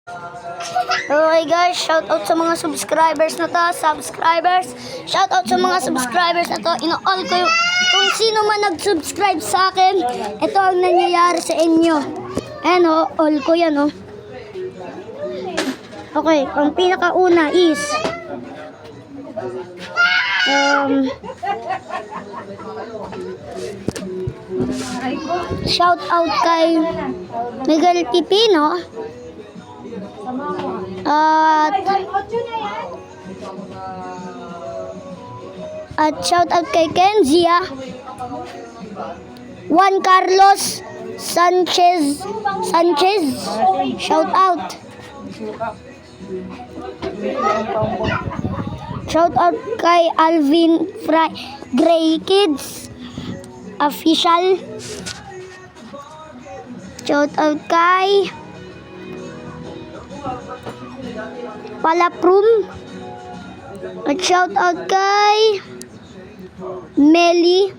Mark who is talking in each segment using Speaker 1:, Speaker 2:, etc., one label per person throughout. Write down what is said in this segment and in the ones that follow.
Speaker 1: Okay guys, shout out sa mga subscribers na to, shout out sa mga subscribers na to, ino-all ko yung, kung sino man nag-subscribe sa akin, ito ang nangyayari sa inyo. Ayan o, all ko yan o. Okay, ang pinakauna is, shout out kay Miguel Pipino. At shout out kay Kenzia, Juan Carlos Sanchez, shout out. Shout out kay Alvin Gray Kids official. Shout out kay Palaprum. At shout out kay Meli.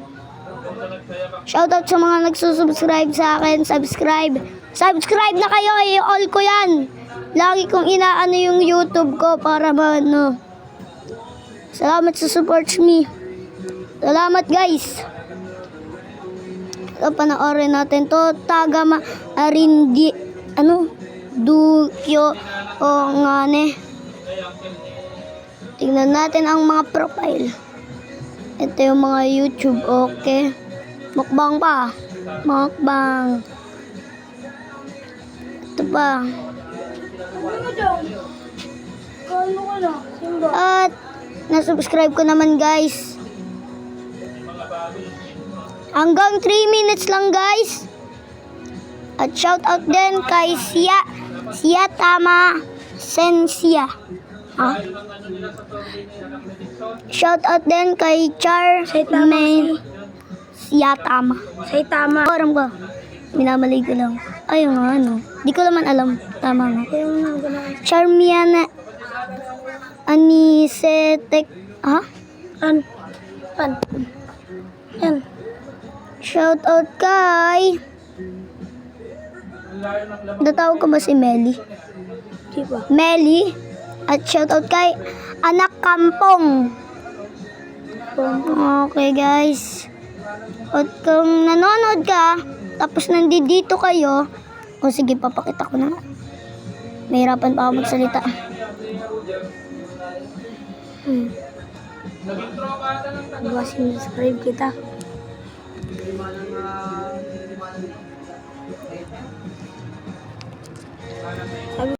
Speaker 1: Shout out sa mga nagsusubscribe sa akin. Subscribe na kayo, i-all ko yan. Lagi kong inaano yung YouTube ko para ano. Salamat sa support me. Salamat guys. Ito, panoorin natin to. Tagama Arindi Dukyo o ngane. Tingnan natin ang mga profile. Ito yung mga YouTube, okay. Mukbang pa. Mukbang. Ito pa. At nasubscribe ko naman guys. Hanggang 3 minutes lang guys. At shout out din kay Sia Tama Sensia. Shout out din kay Char May Siatama. Parang ko. Minamali ko lang. Ayun nga ano. Di ko naman alam. Tama nga. Charmiana Anisetek. Yan. Shout out kay natawag ko ba si Meli? Meli. At shout out kay Anak Kampong. Okay guys. At kung nanonood ka, tapos nandito kayo, o sige, papakita ko na. Mahirapan pa ako magsalita. Subscribe kita. Sabi